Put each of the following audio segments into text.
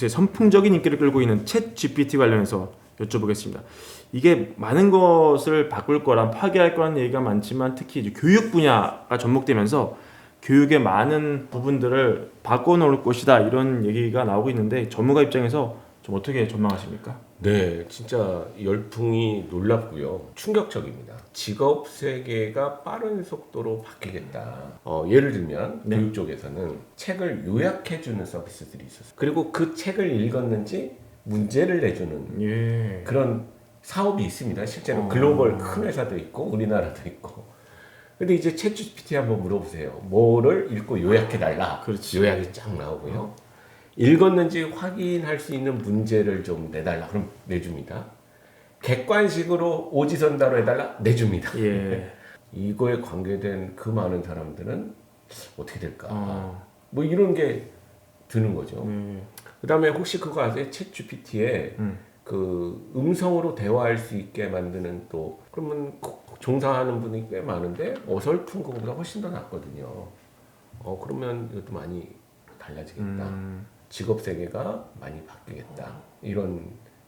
요새 선풍적인 인기를 끌고 있는 챗 GPT 관련해서 여쭤보겠습니다. 이게 많은 것을 바꿀 거란 파괴할 거란 얘기가 많지만 특히 이제 교육 분야가 접목되면서 교육의 많은 부분들을 바꿔놓을 것이다 이런 얘기가 나오고 있는데 전문가 입장에서 좀 어떻게 전망하십니까? 네, 진짜 열풍이 놀랍고요. 충격적입니다. 직업 세계가 빠른 속도로 바뀌겠다. 예를 들면 네. 교육 쪽에서는 책을 요약해주는 서비스들이 있었어요. 그리고 그 책을 읽었는지 문제를 내주는 예. 그런 사업이 있습니다. 실제로 글로벌 큰 회사도 있고 우리나라도 있고. 근데 이제 챗 GPT 한번 물어보세요. 뭐를 읽고 요약해달라. 그렇지. 요약이 쫙 나오고요. 읽었는지 확인할 수 있는 문제를 좀 내달라. 그럼 내줍니다. 객관식으로 오지선다로 해달라. 내줍니다. 예. 이거에 관계된 그 많은 사람들은 어떻게 될까? 뭐 이런 게 드는 거죠. 그 다음에 혹시 그거 아세요? 챗 GPT에 그 음성으로 대화할 수 있게 만드는 또 그러면 종사하는 분이 꽤 많은데 어설픈 것보다 훨씬 더 낫거든요. 그러면 이것도 많이 달라지겠다. 직업 세계가 많이 바뀌겠다. 이런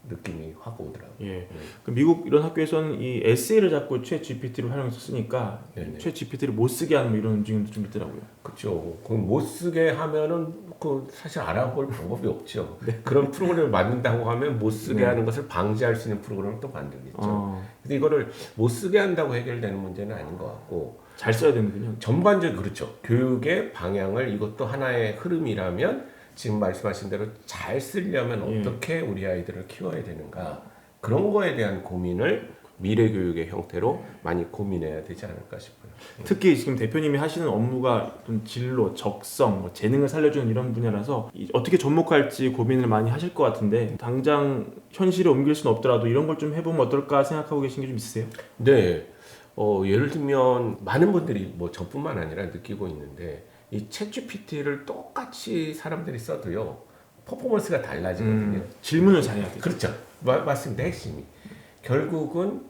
느낌이 확 오더라고요. 예. 그 미국 이런 학교에서는 이 에세이를 자꾸 챗 GPT를 활용해서 쓰니까 네네. 챗 GPT를 못 쓰게 하는 뭐 이런 움직임도 좀 있더라고요. 그렇죠. 그럼 못 쓰게 하면은 그 사실 알아볼 방법이 없죠. 그런 프로그램을 만든다고 하면 못 쓰게 하는 것을 방지할 수 있는 프로그램을 또 만들겠죠. 근데 이거를 못 쓰게 한다고 해결되는 문제는 아닌 것 같고 잘 써야 되는군요. 전반적으로 그렇죠. 교육의 방향을 이것도 하나의 흐름이라면 지금 말씀하신 대로 잘 쓰려면 어떻게 우리 아이들을 키워야 되는가 그런 거에 대한 고민을 미래 교육의 형태로 많이 고민해야 되지 않을까 싶어요. 특히 지금 대표님이 하시는 업무가 좀 진로, 적성, 뭐 재능을 살려주는 이런 분야라서 어떻게 접목할지 고민을 많이 하실 것 같은데 당장 현실에 옮길 수는 없더라도 이런 걸 좀 해보면 어떨까 생각하고 계신 게 좀 있으세요? 네, 예를 들면 많은 분들이 뭐 저뿐만 아니라 느끼고 있는데 이 챗GPT를 똑같이 사람들이 써도요 퍼포먼스가 달라지거든요. 질문을 잘해야 돼요. 그렇죠. 맞습니다. 핵심이. 결국은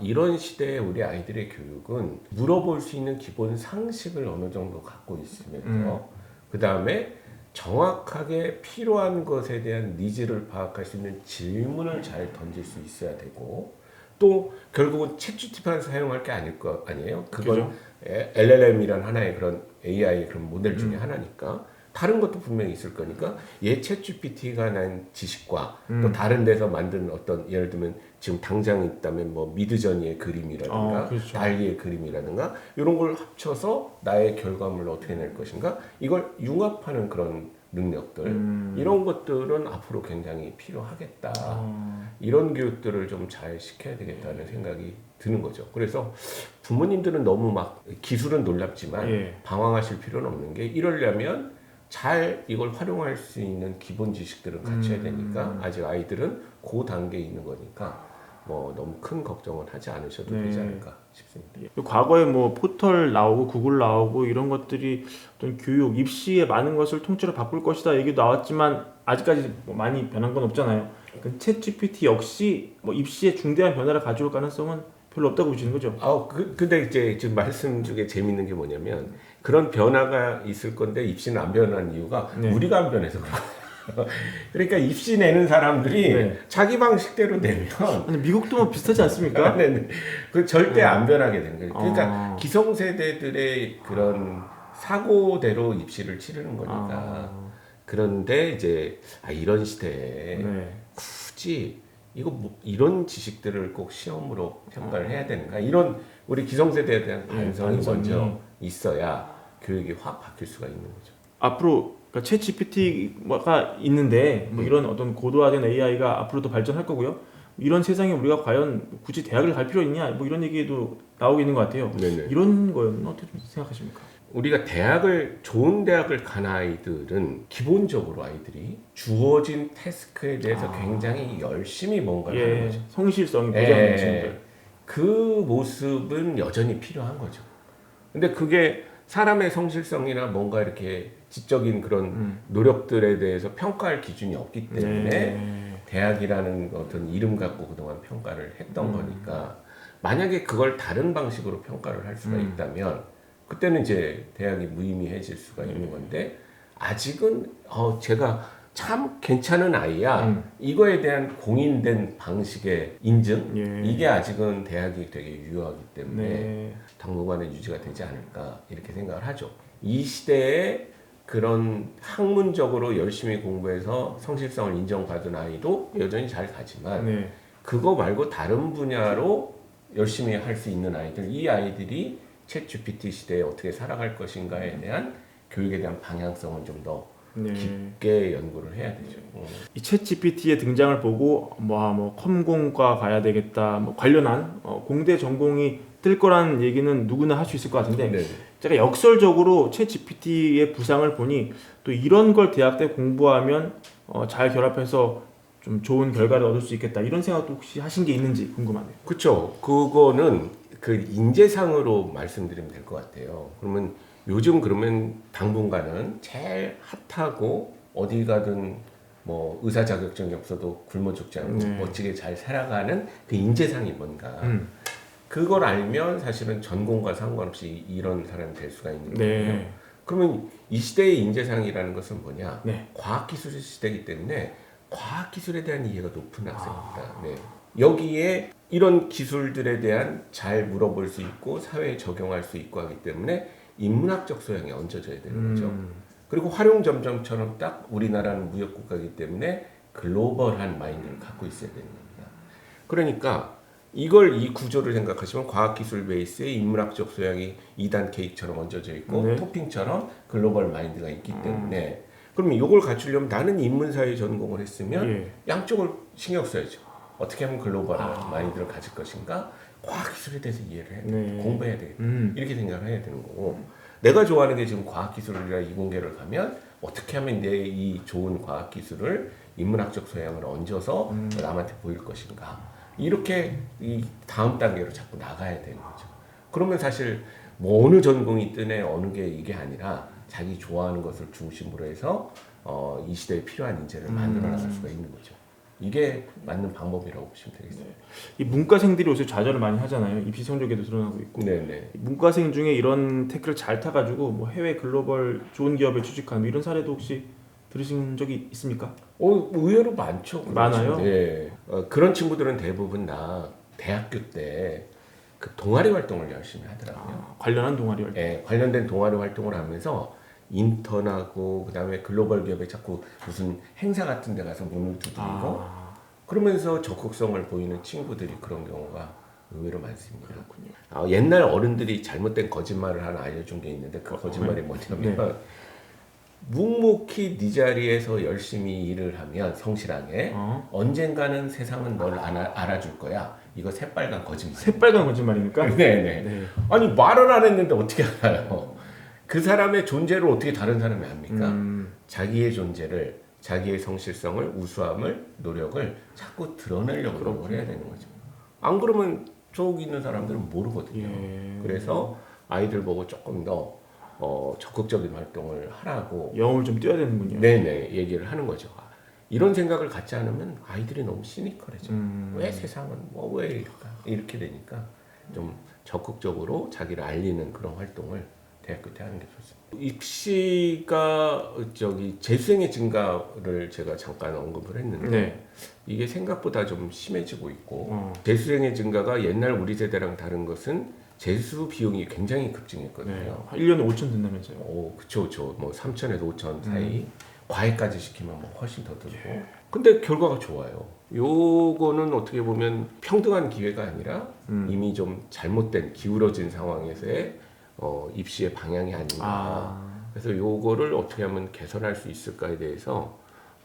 이런 시대에 우리 아이들의 교육은 물어볼 수 있는 기본 상식을 어느 정도 갖고 있으면서 그 다음에 정확하게 필요한 것에 대한 니즈를 파악할 수 있는 질문을 잘 던질 수 있어야 되고 또 결국은 챗GPT만 사용할 게 아닐 거 아니에요. 그건 LLM이란 하나의 그런 AI 그런 모델 중에 하나니까 다른 것도 분명히 있을 거니까 챗GPT가 낸 지식과 또 다른 데서 만든 어떤 예를 들면 지금 당장 있다면 뭐 미드저니의 그림이라든가 그렇죠. 달리의 그림이라든가 이런 걸 합쳐서 나의 결과물을 어떻게 낼 것인가 이걸 융합하는 그런 능력들 이런 것들은 앞으로 굉장히 필요하겠다. 이런 교육들을 좀 잘 시켜야 되겠다는 생각이 드는 거죠. 그래서 부모님들은 너무 막 기술은 놀랍지만 방황하실 필요는 없는 게 이러려면 잘 이걸 활용할 수 있는 기본 지식들은 갖춰야 되니까 아직 아이들은 그 단계에 있는 거니까 뭐 너무 큰 걱정은 하지 않으셔도 되지 않을까 싶습니다. 과거에 뭐 포털 나오고 구글 나오고 이런 것들이 어떤 교육, 입시의 많은 것을 통째로 바꿀 것이다 얘기도 나왔지만 아직까지 뭐 많이 변한 건 없잖아요. 챗 GPT 역시 뭐 입시에 중대한 변화를 가져올 가능성은 별로 없다고 보시는 거죠? 근데 이제 지금 말씀 중에 재밌는 게 뭐냐면 그런 변화가 있을 건데 입시는 안 변한 이유가 우리가 안 변해서 그런 거예요. 그러니까 입시 내는 사람들이 자기 방식대로 내면 아니 미국도 뭐 비슷하지 않습니까? 그 절대 안 변하게 되는 거예요. 그러니까 기성세대들의 그런 사고대로 입시를 치르는 거니까. 그런데 이제 이런 시대에 굳이 이런 지식들을 꼭 시험으로 평가를 해야 되는가? 이런 우리 기성세대에 대한 반성이 먼저 있어야 교육이 확 바뀔 수가 있는 거죠. 앞으로 그러니까 챗 GPT가 있는데 뭐 이런 어떤 고도화된 AI가 앞으로도 발전할 거고요. 이런 세상에 우리가 과연 굳이 대학을 갈 필요 있냐? 뭐 이런 얘기도 나오고 있는 것 같아요. 이런 거는 어떻게 생각하십니까? 우리가 좋은 대학을 간 아이들은 기본적으로 아이들이 주어진 태스크에 대해서 굉장히 열심히 뭔가를 하는 거죠. 성실성이 보장되는 친구들. 그 모습은 여전히 필요한 거죠. 근데 그게 사람의 성실성이나 뭔가 이렇게 지적인 그런 노력들에 대해서 평가할 기준이 없기 때문에 대학이라는 어떤 이름 갖고 그동안 평가를 했던 거니까 만약에 그걸 다른 방식으로 평가를 할 수가 있다면 그때는 이제 대학이 무의미해질 수가 있는 건데 아직은 제가 참 괜찮은 아이야. 이거에 대한 공인된 방식의 인증 예. 이게 아직은 대학이 되게 유효하기 때문에 네. 당분간은 유지가 되지 않을까 이렇게 생각을 하죠. 이 시대에 그런 학문적으로 열심히 공부해서 성실성을 인정받은 아이도 여전히 잘 가지만 네. 그거 말고 다른 분야로 열심히 할 수 있는 아이들, 이 아이들이 챗 GPT 시대에 어떻게 살아갈 것인가에 대한 교육에 대한 방향성은 좀 더 네. 깊게 연구를 해야 되죠. 이 챗 GPT의 등장을 보고 뭐 컴공과 가야 되겠다 뭐 관련한 공대 전공이 뜰 거라는 얘기는 누구나 할 수 있을 것 같은데 네. 제가 역설적으로 챗 GPT의 부상을 보니 또 이런 걸 대학 때 공부하면 잘 결합해서 좀 좋은 결과를 얻을 수 있겠다 이런 생각도 혹시 하신 게 있는지 궁금하네요. 그렇죠. 그거는 그 인재상으로 말씀드리면 될 것 같아요. 그러면 요즘 그러면 당분간은 제일 핫하고 어디 가든 뭐 의사 자격증이 없어도 굶어 죽지 않고 네. 멋지게 잘 살아가는 그 인재상이 뭔가 그걸 알면 사실은 전공과 상관없이 이런 사람이 될 수가 있는 거예요. 네. 그러면 이 시대의 인재상이라는 것은 뭐냐? 네. 과학기술 시대이기 때문에 과학기술에 대한 이해가 높은 학생입니다. 네. 여기에 이런 기술들에 대한 잘 물어볼 수 있고 사회에 적용할 수 있고 하기 때문에 인문학적 소양이 얹어져야 되는 거죠. 그리고 활용점정처럼 딱 우리나라는 무역국가이기 때문에 글로벌한 마인드를 갖고 있어야 되는 겁니다. 그러니까 이 구조를 생각하시면 과학기술 베이스에 인문학적 소양이 2단 케이크처럼 얹어져 있고 네. 토핑처럼 글로벌 마인드가 있기 때문에 그러면 이걸 갖추려면 나는 인문사회 전공을 했으면 예. 양쪽을 신경 써야죠. 어떻게 하면 글로벌한 마인드를 가질 것인가? 과학기술에 대해서 이해를 해야 돼. 네. 공부해야 되겠다. 이렇게 생각을 해야 되는 거고 내가 좋아하는 게 지금 과학기술이라 이공계를 가면 어떻게 하면 내 이 좋은 과학기술을 인문학적 소양을 얹어서 남한테 보일 것인가? 이렇게 이 다음 단계로 자꾸 나가야 되는 거죠. 그러면 사실 뭐 어느 전공이 뜨네 어느 게 이게 아니라 자기 좋아하는 것을 중심으로 해서 이 시대에 필요한 인재를 만들어 나갈 수가 있는 거죠. 이게 맞는 방법이라고 보시면 되겠습니다. 이 문과생들이 요새 좌절을 많이 하잖아요. 입시 성적에도 드러나고 있고. 네네. 문과생 중에 이런 태클을 잘 타가지고 뭐 해외 글로벌 좋은 기업에 취직한 뭐 이런 사례도 혹시 들으신 적이 있습니까? 의외로 많죠. 그런 많아요? 친구들. 네. 그런 친구들은 대부분 다 대학교 때 그 동아리 활동을 열심히 하더라고요. 관련한 동아리 활동. 네, 관련된 동아리 활동을 하면서 인턴하고 그다음에 글로벌 기업에 자꾸 무슨 행사 같은 데 가서 문을 두드리고 그러면서 적극성을 보이는 친구들이 그런 경우가 의외로 많습니다. 그렇군요. 옛날 어른들이 잘못된 거짓말을 하나 알려준 게 있는데 그 거짓말이 뭐냐면 묵묵히 네 자리에서 열심히 일을 하면 성실하게 언젠가는 세상은 널 알아줄 거야. 이거 새빨간 거짓말. 새빨간 거짓말입니까? 네네. 네. 아니 말을 안 했는데 어떻게 알아요? 그 사람의 존재를 어떻게 다른 사람이 압니까? 자기의 존재를, 자기의 성실성을, 우수함을, 노력을 자꾸 드러내려고 노력을 해야 되는 거죠. 안 그러면 저기 있는 사람들은 모르거든요. 예. 그래서 아이들 보고 조금 더 적극적인 활동을 하라고 영업을 좀 뛰어야 되는군요. 네네 얘기를 하는 거죠. 이런 생각을 갖지 않으면 아이들이 너무 시니컬해져. 왜 세상은 왜 이렇게 되니까 좀 적극적으로 자기를 알리는 그런 활동을 대학교 때 하는 게 좋습니다. 입시가 재수생의 증가를 제가 잠깐 언급을 했는데 네. 이게 생각보다 좀 심해지고 있고 재수생의 증가가 옛날 우리 세대랑 다른 것은 재수 비용이 굉장히 급증했거든요. 네. 1년에 5천 든다면서요. 그쵸. 뭐 3천에서 5천 사이. 과외까지 시키면 뭐 훨씬 더 들고. 근데 결과가 좋아요. 요거는 어떻게 보면 평등한 기회가 아니라 이미 좀 잘못된 기울어진 상황에서의 입시의 방향이 아닌가. 그래서 요거를 어떻게 하면 개선할 수 있을까에 대해서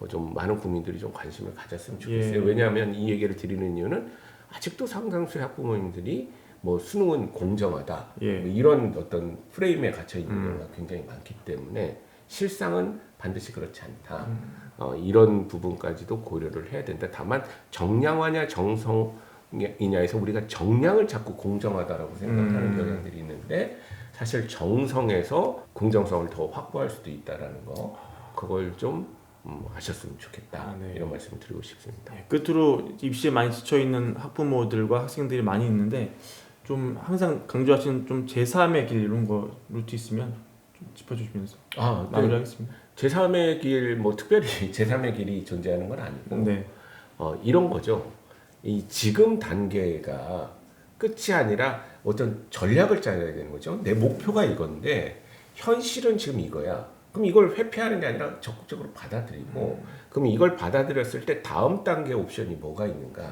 좀 많은 국민들이 좀 관심을 가졌으면 좋겠어요. 예. 왜냐하면 이 얘기를 드리는 이유는 아직도 상당수의 학부모님들이 뭐 수능은 공정하다. 예. 뭐 이런 어떤 프레임에 gat혀 있는 경우가 굉장히 많기 때문에 실상은 반드시 그렇지 않다. 이런 부분까지도 고려를 해야 된다. 다만 정량화냐 정성이냐에서 우리가 정량을 자꾸 공정하다라고 생각하는 경향들이 있는데 사실 정성에서 공정성을 더 확보할 수도 있다라는 거 그걸 좀 아셨으면 좋겠다. 네. 이런 말씀을 드리고 싶습니다. 네. 끝으로 입시에 많이 지쳐 있는 학부모들과 학생들이 많이 있는데 좀 항상 강조하시는 좀 제3의 길 이런 거 루트 있으면 좀 짚어주시면서 네. 마무리하겠습니다. 제3의 길, 뭐 특별히 제3의 길이 존재하는 건 아니고 네. 이런 거죠. 이 지금 단계가 끝이 아니라 어떤 전략을 짜야 되는 거죠. 내 목표가 이건데 현실은 지금 이거야. 그럼 이걸 회피하는 게 아니라 적극적으로 받아들이고 그럼 이걸 받아들였을 때 다음 단계 옵션이 뭐가 있는가.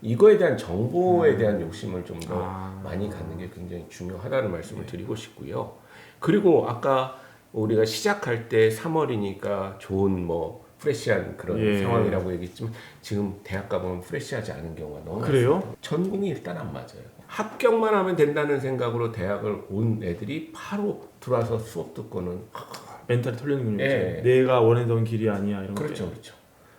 이거에 대한 정보에 대한 욕심을 좀 더 많이 갖는 게 굉장히 중요하다는 말씀을 드리고 싶고요. 그리고 아까 우리가 시작할 때 3월이니까 좋은 뭐 프레시한 그런 예. 상황이라고 얘기했지만 지금 대학 가보면 프레시하지 않은 경우가 너무 그래요? 많습니다. 전공이 일단 안 맞아요. 합격만 하면 된다는 생각으로 대학을 온 애들이 바로 들어와서 수업 듣고는 멘탈이 털리는군요. 예. 내가 원하던 길이 아니야 이런 그렇죠, 게. 그렇죠.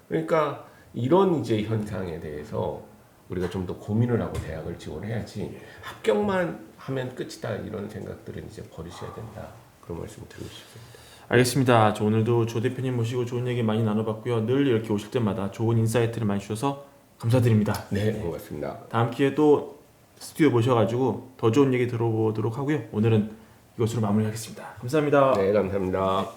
그러니까 이런 이제 현상에 대해서 우리가 좀 더 고민을 하고 대학을 지원해야지 합격만 하면 끝이다 이런 생각들은 이제 버리셔야 된다 그런 말씀을 드리고 싶습니다. 알겠습니다. 저 오늘도 조 대표님 모시고 좋은 얘기 많이 나눠봤고요. 늘 이렇게 오실 때마다 좋은 인사이트를 많이 주셔서 감사드립니다. 네, 고맙습니다. 다음 기회에 또 스튜디오 모셔가지고 더 좋은 얘기 들어보도록 하고요. 오늘은 이것으로 마무리하겠습니다. 감사합니다. 네, 감사합니다.